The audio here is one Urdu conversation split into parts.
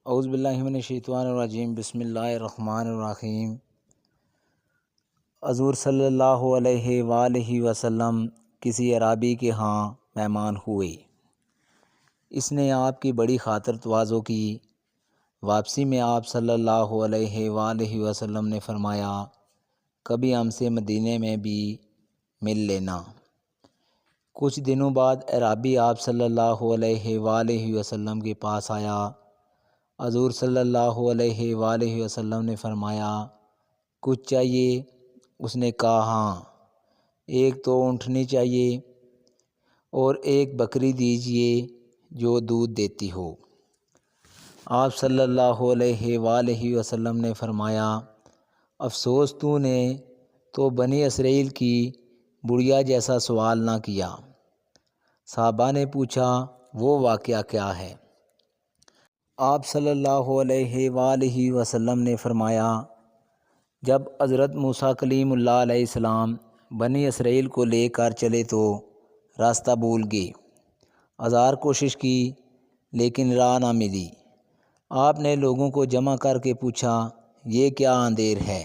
اعوذ باللہ من الشیطان الرجیم، بسم اللہ الرحمن الرحیم۔ حضور صلی اللہ علیہ وآلہ وسلم کسی عرابی کے ہاں مہمان ہوئے۔ اس نے آپ کی بڑی خاطر تواضع کی۔ واپسی میں آپ صلی اللہ علیہ وآلہ وسلم نے فرمایا، کبھی ہم سے مدینے میں بھی مل لینا۔ کچھ دنوں بعد عرابی آپ صلی اللہ علیہ وآلہ وسلم کے پاس آیا۔ حضور صلی اللہ علیہ وآلہ وسلم نے فرمایا، کچھ چاہیے؟ اس نے کہا ہاں، ایک تو اونٹنی چاہیے اور ایک بکری دیجیے جو دودھ دیتی ہو۔ آپ صلی اللہ علیہ وآلہ وسلم نے فرمایا، افسوس تو نے تو بنی اسرائیل کی بڑھیا جیسا سوال نہ کیا۔ صحابہ نے پوچھا، وہ واقعہ کیا ہے؟ آپ صلی اللہ علیہ وآلہ وسلم نے فرمایا، جب حضرت موسیٰ کلیم اللہ علیہ السلام بنی اسرائیل کو لے کر چلے تو راستہ بھول گئے۔ ہزار کوشش کی لیکن راہ نہ ملی۔ آپ نے لوگوں کو جمع کر کے پوچھا، یہ کیا اندھیر ہے؟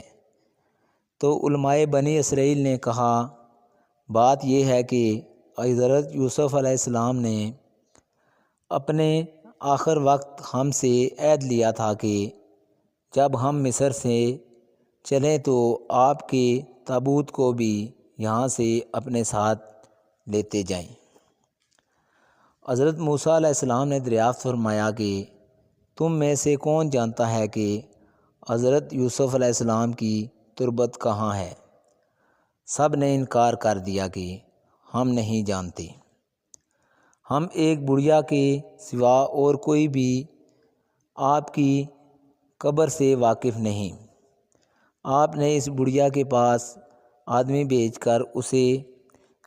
تو علماء بنی اسرائیل نے کہا، بات یہ ہے کہ حضرت یوسف علیہ السلام نے اپنے آخر وقت ہم سے عہد لیا تھا کہ جب ہم مصر سے چلیں تو آپ کے تابوت کو بھی یہاں سے اپنے ساتھ لیتے جائیں۔ حضرت موسیٰ علیہ السلام نے دریافت فرمایا کہ تم میں سے کون جانتا ہے کہ حضرت یوسف علیہ السلام کی تربت کہاں ہے؟ سب نے انکار کر دیا کہ ہم نہیں جانتے۔ ہم ایک بڑھیا کے سوا اور کوئی بھی آپ کی قبر سے واقف نہیں۔ آپ نے اس بڑھیا کے پاس آدمی بھیج کر اسے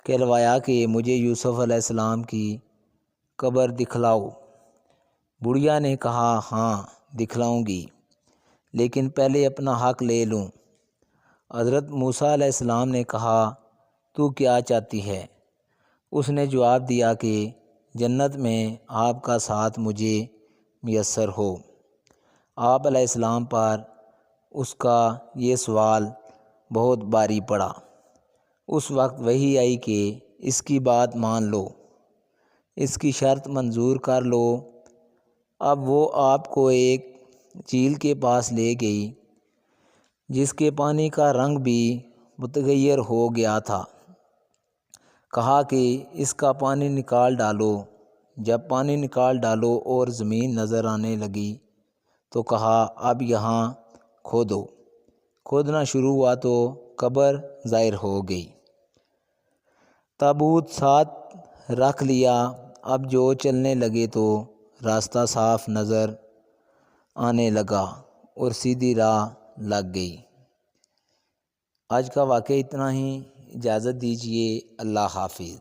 کہلوایا کہ مجھے یوسف علیہ السلام کی قبر دکھلاؤ۔ بڑھیا نے کہا، ہاں دکھلاؤں گی، لیکن پہلے اپنا حق لے لوں۔ حضرت موسیٰ علیہ السلام نے کہا، تو کیا چاہتی ہے؟ اس نے جواب دیا کہ جنت میں آپ کا ساتھ مجھے میسر ہو۔ آپ علیہ السلام پر اس کا یہ سوال بہت بھاری پڑا۔ اس وقت وحی آئی کہ اس کی بات مان لو، اس کی شرط منظور کر لو۔ اب وہ آپ کو ایک جھیل کے پاس لے گئی جس کے پانی کا رنگ بھی متغیر ہو گیا تھا۔ کہا کہ اس کا پانی نکال ڈالو۔ جب پانی نکال ڈالو اور زمین نظر آنے لگی تو کہا، اب یہاں کھودو۔ کھودنا شروع ہوا تو قبر ظاہر ہو گئی۔ تابوت ساتھ رکھ لیا۔ اب جو چلنے لگے تو راستہ صاف نظر آنے لگا اور سیدھی راہ لگ گئی۔ آج کا واقعہ اتنا ہی، اجازت دیجیے، اللہ حافظ۔